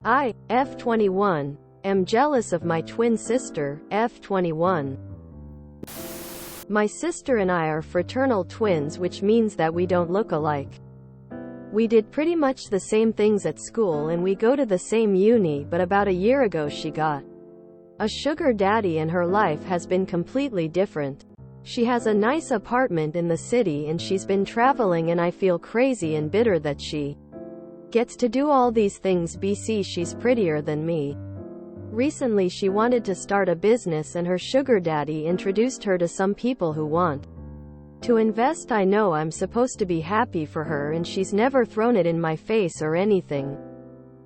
I, f21, am jealous of my twin sister, f21. My sister and I are fraternal twins, which means that we don't look alike. We did pretty much the same things at school and we go to the same uni, but about a year ago she got a sugar daddy and her life has been completely different. She has a nice apartment in the city and she's been traveling, and I feel crazy and bitter that she gets to do all these things BC she's prettier than me. Recently she wanted to start a business and her sugar daddy introduced her to some people who want to invest. I know I'm supposed to be happy for her and she's never thrown it in my face or anything.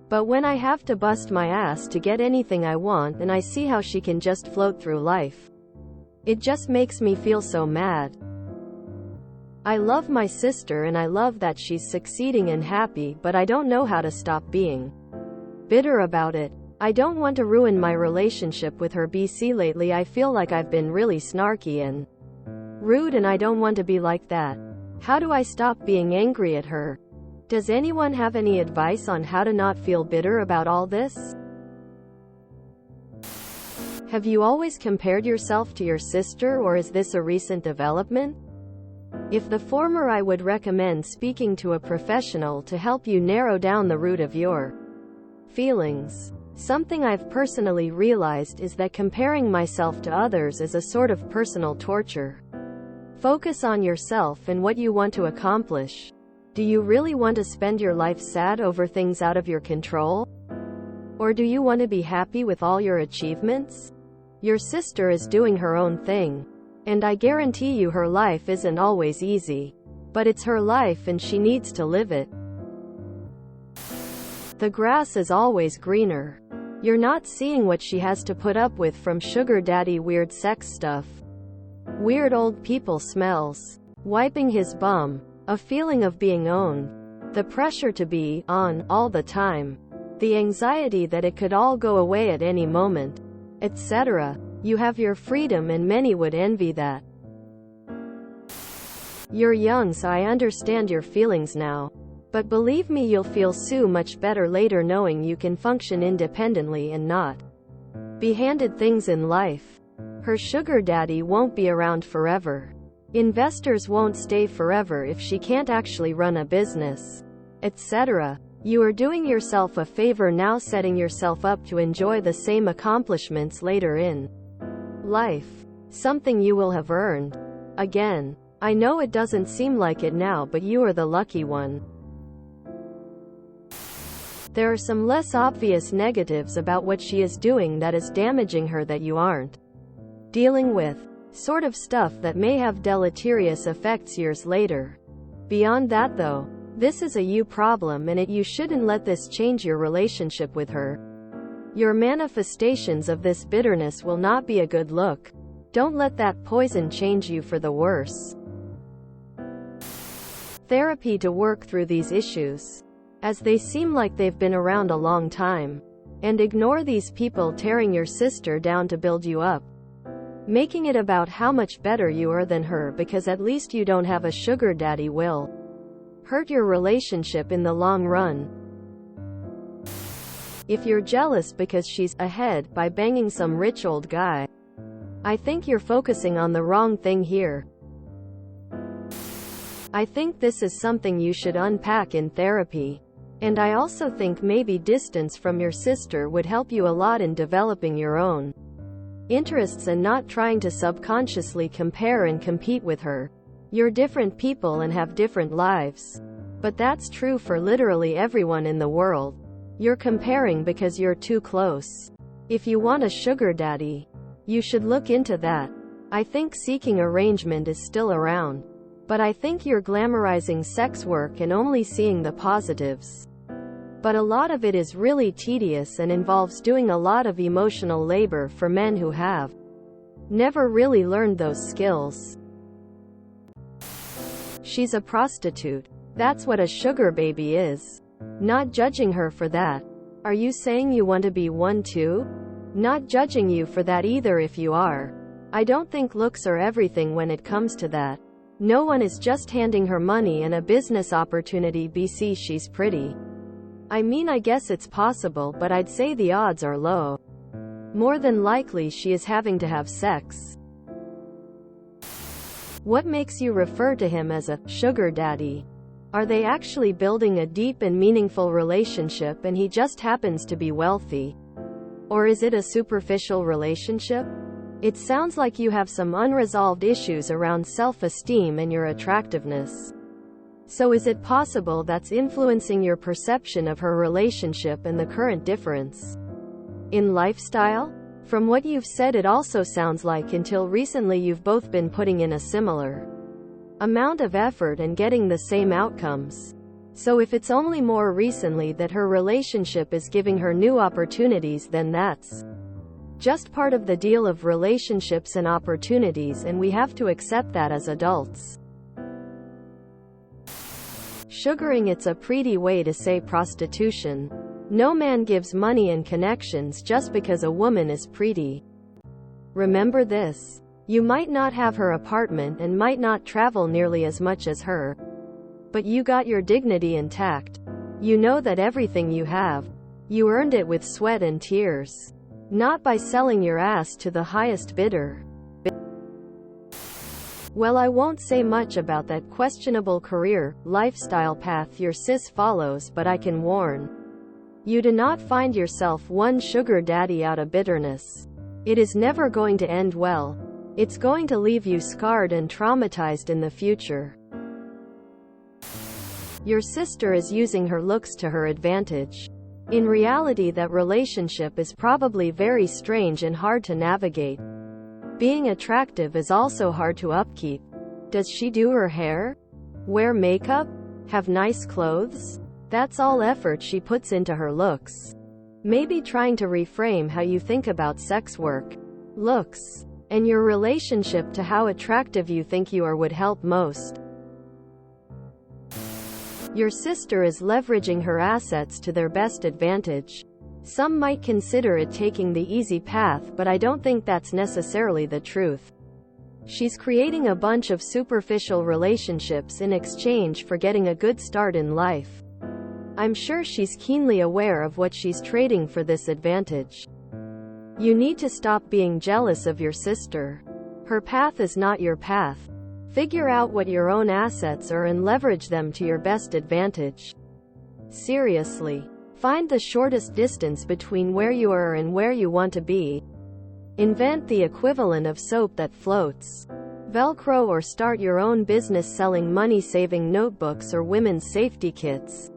But when I have to bust my ass to get anything I want and I see how she can just float through life, it just makes me feel so mad. I love my sister and I love that she's succeeding and happy, but I don't know how to stop being bitter about it. I don't want to ruin my relationship with her BC. Lately I feel like I've been really snarky and rude and I don't want to be like that. How do I stop being angry at her? Does anyone have any advice on how to not feel bitter about all this? Have you always compared yourself to your sister, or is this a recent development? If the former, I would recommend speaking to a professional to help you narrow down the root of your feelings. Something I've personally realized is that comparing myself to others is a sort of personal torture. Focus on yourself and what you want to accomplish. Do you really want to spend your life sad over things out of your control? Or do you want to be happy with all your achievements? Your sister is doing her own thing. And I guarantee you her life isn't always easy. But it's her life and she needs to live it. The grass is always greener. You're not seeing what she has to put up with from sugar daddy, weird sex stuff, weird old people smells, wiping his bum, a feeling of being owned, the pressure to be on all the time, the anxiety that it could all go away at any moment, etc. You have your freedom and many would envy that. You're young, so I understand your feelings now. But believe me, you'll feel so much better later knowing you can function independently and not be handed things in life. Her sugar daddy won't be around forever. Investors won't stay forever if she can't actually run a business, etc. You are doing yourself a favor now, setting yourself up to enjoy the same accomplishments later in life. Something you will have earned. Again, I know it doesn't seem like it now, but you are the lucky one. There are some less obvious negatives about what she is doing that is damaging her that you aren't dealing with. Sort of stuff that may have deleterious effects years later. Beyond that though, this is a you problem and you shouldn't let this change your relationship with her. Your manifestations of this bitterness will not be a good look. Don't let that poison change you for the worse. Therapy to work through these issues, as they seem like they've been around a long time. And ignore these people tearing your sister down to build you up, making it about how much better you are than her, because at least you don't have a sugar daddy will hurt your relationship in the long run. If you're jealous because she's ahead by banging some rich old guy, I think you're focusing on the wrong thing here. I think this is something you should unpack in therapy. And I also think maybe distance from your sister would help you a lot in developing your own interests and not trying to subconsciously compare and compete with her. You're different people and have different lives. But that's true for literally everyone in the world. You're comparing because you're too close. If you want a sugar daddy, you should look into that. I think seeking arrangement is still around. But I think you're glamorizing sex work and only seeing the positives. But a lot of it is really tedious and involves doing a lot of emotional labor for men who have never really learned those skills. She's a prostitute. That's what a sugar baby is. Not judging her for that. Are you saying you want to be one too? Not judging you for that either if you are. I don't think looks are everything when it comes to that. No one is just handing her money and a business opportunity BC she's pretty. I mean, I guess it's possible, but I'd say the odds are low. More than likely she is having to have sex. What makes you refer to him as a sugar daddy? Are they actually building a deep and meaningful relationship and he just happens to be wealthy? Or is it a superficial relationship? It sounds like you have some unresolved issues around self-esteem and your attractiveness. So is it possible that's influencing your perception of her relationship and the current difference in lifestyle? From what you've said, it also sounds like until recently you've both been putting in a similar amount of effort and getting the same outcomes. So if it's only more recently that her relationship is giving her new opportunities, then that's just part of the deal of relationships and opportunities, and we have to accept that as adults. Sugaring, it's a pretty way to say prostitution. No man gives money and connections just because a woman is pretty. Remember this. You might not have her apartment and might not travel nearly as much as her, but you got your dignity intact. You know that everything you have, you earned it with sweat and tears, not by selling your ass to the highest bidder. Well, I won't say much about that questionable career, lifestyle path your sis follows, but I can warn you, do not find yourself one sugar daddy out of bitterness. It is never going to end well. It's going to leave you scarred and traumatized in the future. Your sister is using her looks to her advantage. In reality, that relationship is probably very strange and hard to navigate. Being attractive is also hard to upkeep. Does she do her hair? Wear makeup? Have nice clothes? That's all effort she puts into her looks. Maybe trying to reframe how you think about sex work, looks, and your relationship to how attractive you think you are would help most. Your sister is leveraging her assets to their best advantage. Some might consider it taking the easy path, but I don't think that's necessarily the truth. She's creating a bunch of superficial relationships in exchange for getting a good start in life. I'm sure she's keenly aware of what she's trading for this advantage. You need to stop being jealous of your sister. Her path is not your path. Figure out what your own assets are and leverage them to your best advantage. Seriously. Find the shortest distance between where you are and where you want to be. Invent the equivalent of soap that floats. Velcro or start your own business selling money-saving notebooks or women's safety kits.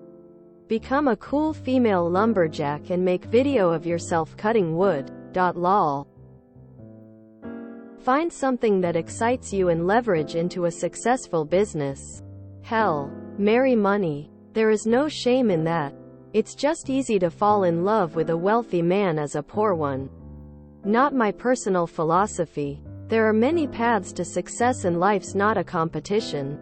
Become a cool female lumberjack and make video of yourself cutting wood. Lol. Find something that excites you and leverage into a successful business. Hell, marry money. There is no shame in that. It's just easy to fall in love with a wealthy man as a poor one. Not my personal philosophy. There are many paths to success and life's not a competition.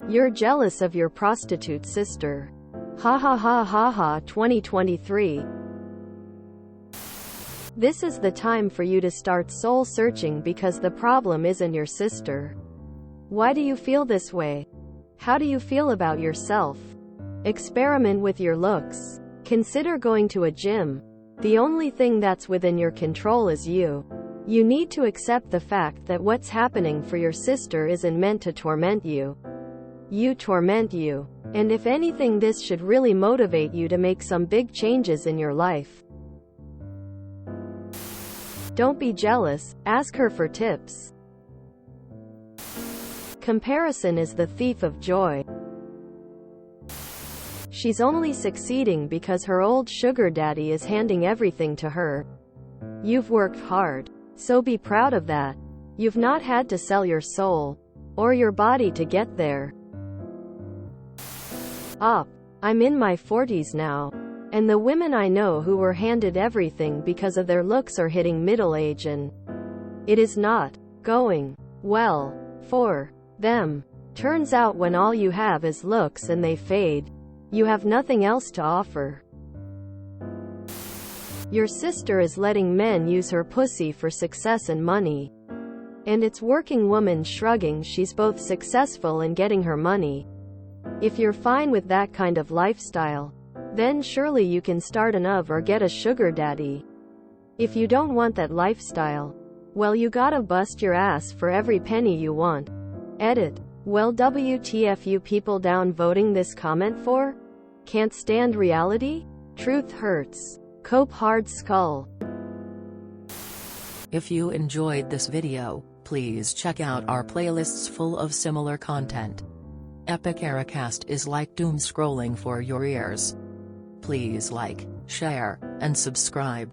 You're jealous of your prostitute sister. Ha ha ha ha ha. 2023. This is the time for you to start soul searching, because the problem isn't your sister. Why do you feel this way? How do you feel about yourself? Experiment with your looks. Consider going to a gym. The only thing that's within your control is you. You need to accept the fact that what's happening for your sister isn't meant to torment you. You torment you. And if anything, this should really motivate you to make some big changes in your life. Don't be jealous, ask her for tips. Comparison is the thief of joy. She's only succeeding because her old sugar daddy is handing everything to her. You've worked hard, so be proud of that. You've not had to sell your soul or your body to get there. I'm in my 40s now, and the women I know who were handed everything because of their looks are hitting middle age, and it is not going well for them. Turns out when all you have is looks and they fade, you have nothing else to offer. Your sister is letting men use her pussy for success and money. And it's working woman shrugging. She's both successful and getting her money. If you're fine with that kind of lifestyle, then surely you can start an UV or get a sugar daddy. If you don't want that lifestyle, well, you gotta bust your ass for every penny you want. Edit. Well, WTF you people down voting this comment for? Can't stand reality? Truth hurts. Cope hard skull. If you enjoyed this video, please check out our playlists full of similar content. Epic Ericast is like doom scrolling for your ears. Please like, share, and subscribe.